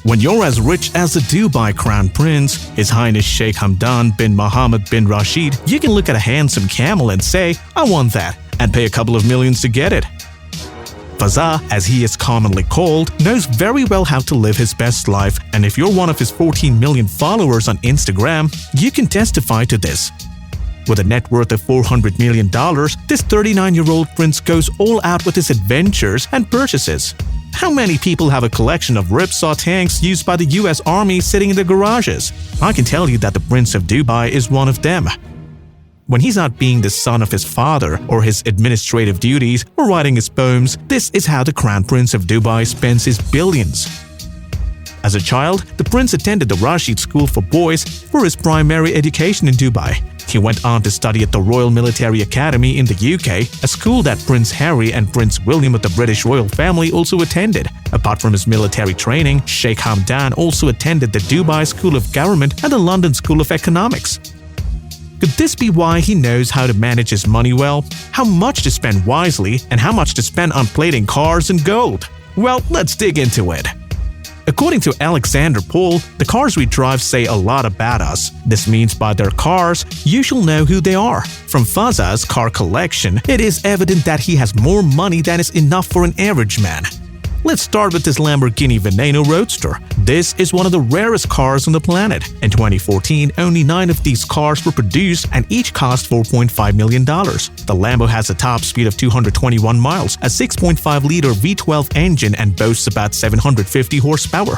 When you're as rich as the Dubai Crown Prince, His Highness Sheikh Hamdan bin Mohammed bin Rashid, you can look at a handsome camel and say, "I want that," and pay a couple of millions to get it. Fazza, as he is commonly called, knows very well how to live his best life, and if you're one of his 14 million followers on Instagram, you can testify to this. With a net worth of $400 million, this 39-year-old prince goes all out with his adventures and purchases. How many people have a collection of ripsaw tanks used by the US Army sitting in their garages? I can tell you that the Prince of Dubai is one of them. When he's not being the son of his father or his administrative duties or writing his poems, this is how the Crown Prince of Dubai spends his billions. As a child, the prince attended the Rashid School for Boys for his primary education in Dubai. He went on to study at the Royal Military Academy in the UK, a school that Prince Harry and Prince William of the British royal family also attended. Apart from his military training, Sheikh Hamdan also attended the Dubai School of Government and the London School of Economics. Could this be why he knows how to manage his money well, how much to spend wisely, and how much to spend on plating cars and gold? Well, let's dig into it. According to Alexander Paul, the cars we drive say a lot about us. This means by their cars, you shall know who they are. From Fazza's car collection, it is evident that he has more money than is enough for an average man. Let's start with this Lamborghini Veneno Roadster. This is one of the rarest cars on the planet. In 2014, only 9 of these cars were produced and each cost $4.5 million. The Lambo has a top speed of 221 miles, a 6.5-liter V12 engine, and boasts about 750 horsepower.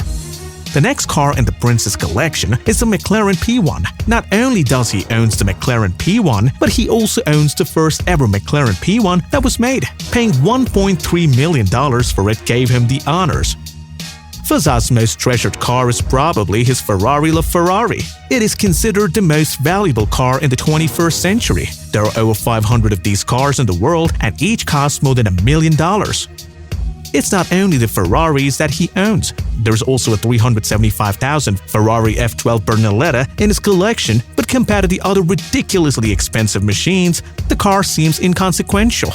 The next car in the prince's collection is the McLaren P1. Not only does he own the McLaren P1, but he also owns the first ever McLaren P1 that was made. Paying $1.3 million for it gave him the honors. Fazza's most treasured car is probably his Ferrari LaFerrari. It is considered the most valuable car in the 21st century. There are over 500 of these cars in the world, and each costs more than $1 million. It's not only the Ferraris that he owns. There's also a $375,000 Ferrari F12 Bernaletta in his collection, but compared to the other ridiculously expensive machines, the car seems inconsequential.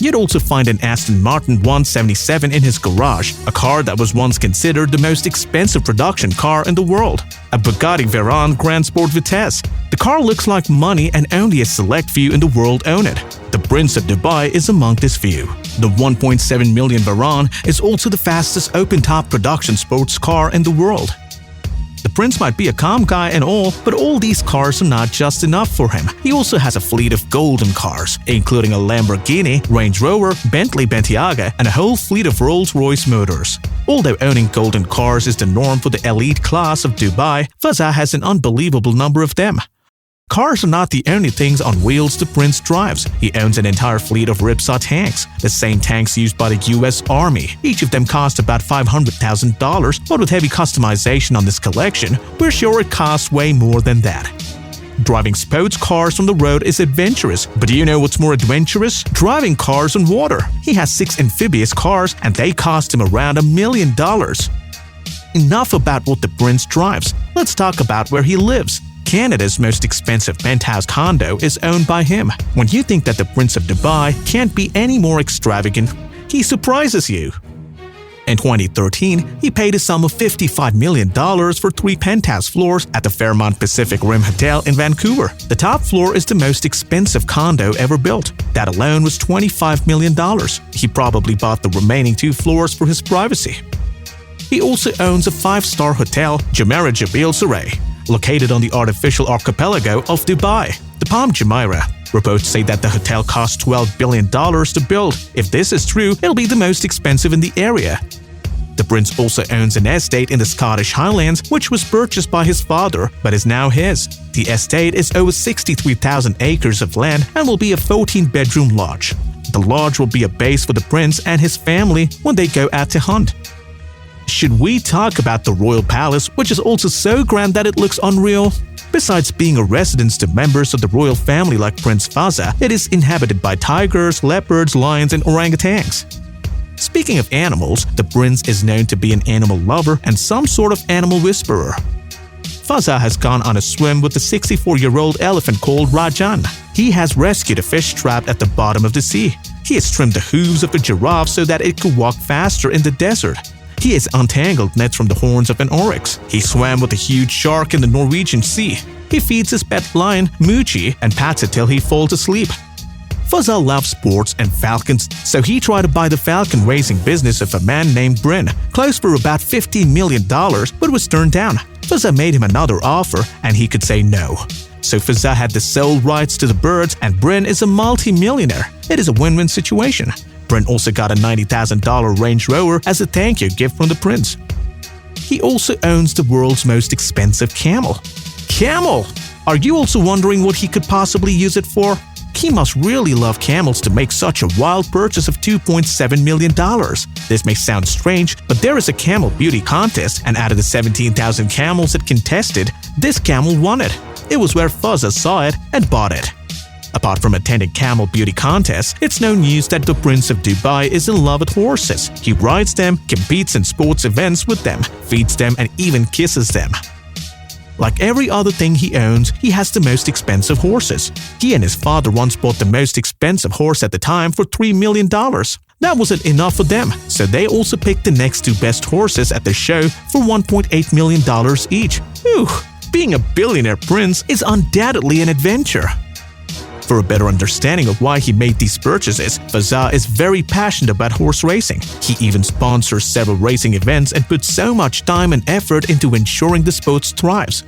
You'd also find an Aston Martin 177 in his garage, a car that was once considered the most expensive production car in the world. A Bugatti Veyron Grand Sport Vitesse. The car looks like money and only a select few in the world own it. The Prince of Dubai is among this few. The 1.7 million Veyron is also the fastest open-top production sports car in the world. The prince might be a calm guy and all, but all these cars are not just enough for him. He also has a fleet of golden cars, including a Lamborghini, Range Rover, Bentley Bentayga, and a whole fleet of Rolls-Royce motors. Although owning golden cars is the norm for the elite class of Dubai, Fazza has an unbelievable number of them. Cars are not the only things on wheels the prince drives. He owns an entire fleet of ripsaw tanks, the same tanks used by the US Army. Each of them cost about $500,000, but with heavy customization on this collection, we're sure it costs way more than that. Driving sports cars from the road is adventurous, but do you know what's more adventurous? Driving cars on water. He has 6 amphibious cars, and they cost him around $1 million. Enough about what the prince drives. Let's talk about where he lives. Canada's most expensive penthouse condo is owned by him. When you think that the Prince of Dubai can't be any more extravagant, he surprises you. In 2013, he paid a sum of $55 million for 3 penthouse floors at the Fairmont Pacific Rim Hotel in Vancouver. The top floor is the most expensive condo ever built. That alone was $25 million. He probably bought the remaining 2 floors for his privacy. He also owns a 5-star hotel, Jumeirah Jebel Surrey, located on the artificial archipelago of Dubai, the Palm Jumeirah. Reports say that the hotel cost $12 billion to build. If this is true, it'll be the most expensive in the area. The prince also owns an estate in the Scottish Highlands, which was purchased by his father, but is now his. The estate is over 63,000 acres of land and will be a 14-bedroom lodge. The lodge will be a base for the prince and his family when they go out to hunt. Should we talk about the royal palace, which is also so grand that it looks unreal? Besides being a residence to members of the royal family like Prince Fazza, it is inhabited by tigers, leopards, lions, and orangutans. Speaking of animals, the prince is known to be an animal lover and some sort of animal whisperer. Fazza has gone on a swim with a 64-year-old elephant called Rajan. He has rescued a fish trapped at the bottom of the sea. He has trimmed the hooves of a giraffe so that it could walk faster in the desert. He has untangled nets from the horns of an oryx. He swam with a huge shark in the Norwegian Sea. He feeds his pet lion, Moochie, and pats it till he falls asleep. Fazza loves sports and falcons, so he tried to buy the falcon racing business of a man named Bryn, closed for about $15 million, but was turned down. Fazza made him another offer, and he could say no. So Fazza had the sole rights to the birds, and Bryn is a multi-millionaire. It is a win-win situation. Bryn also got a $90,000 Range Rover as a thank you gift from the prince. He also owns the world's most expensive camel. Camel! Are you also wondering what he could possibly use it for? He must really love camels to make such a wild purchase of $2.7 million. This may sound strange, but there is a camel beauty contest, and out of the 17,000 camels that contested, this camel won it. It was where Fazza saw it and bought it. Apart from attending camel beauty contests, it's no news that the Prince of Dubai is in love with horses. He rides them, competes in sports events with them, feeds them, and even kisses them. Like every other thing he owns, he has the most expensive horses. He and his father once bought the most expensive horse at the time for $3 million. That wasn't enough for them, so they also picked the next two best horses at the show for $1.8 million each. Whew, being a billionaire prince is undoubtedly an adventure. For a better understanding of why he made these purchases, Fazza is very passionate about horse racing. He even sponsors several racing events and puts so much time and effort into ensuring the sport thrives.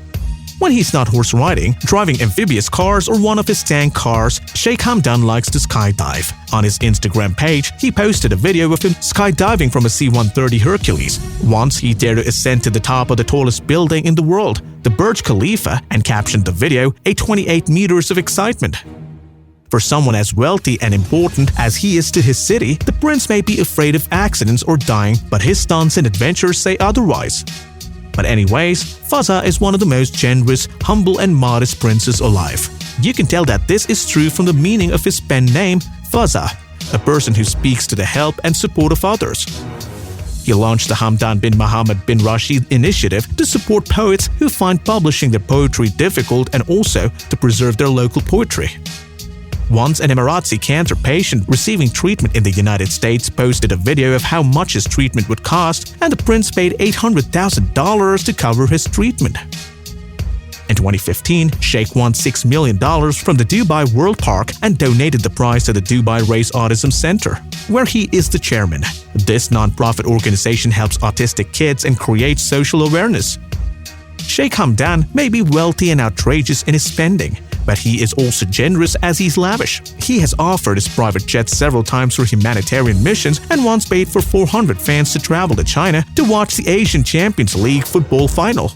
When he's not horse riding, driving amphibious cars, or one of his tank cars, Sheikh Hamdan likes to skydive. On his Instagram page, he posted a video of him skydiving from a C-130 Hercules. Once he dared to ascend to the top of the tallest building in the world, the Burj Khalifa, and captioned the video, "a 28 meters of excitement." For someone as wealthy and important as he is to his city, the prince may be afraid of accidents or dying, but his stunts and adventures say otherwise. But anyways, Fazza is one of the most generous, humble, and modest princes alive. You can tell that this is true from the meaning of his pen name, Fazza, a person who speaks to the help and support of others. He launched the Hamdan bin Mohammed bin Rashid initiative to support poets who find publishing their poetry difficult and also to preserve their local poetry. Once, an Emirati cancer patient receiving treatment in the United States posted a video of how much his treatment would cost, and the prince paid $800,000 to cover his treatment. In 2015, Sheikh won $6 million from the Dubai World Park and donated the prize to the Dubai Race Autism Center, where he is the chairman. This non-profit organization helps autistic kids and creates social awareness. Sheikh Hamdan may be wealthy and outrageous in his spending, but he is also generous as he's lavish. He has offered his private jet several times for humanitarian missions and once paid for 400 fans to travel to China to watch the Asian Champions League football final.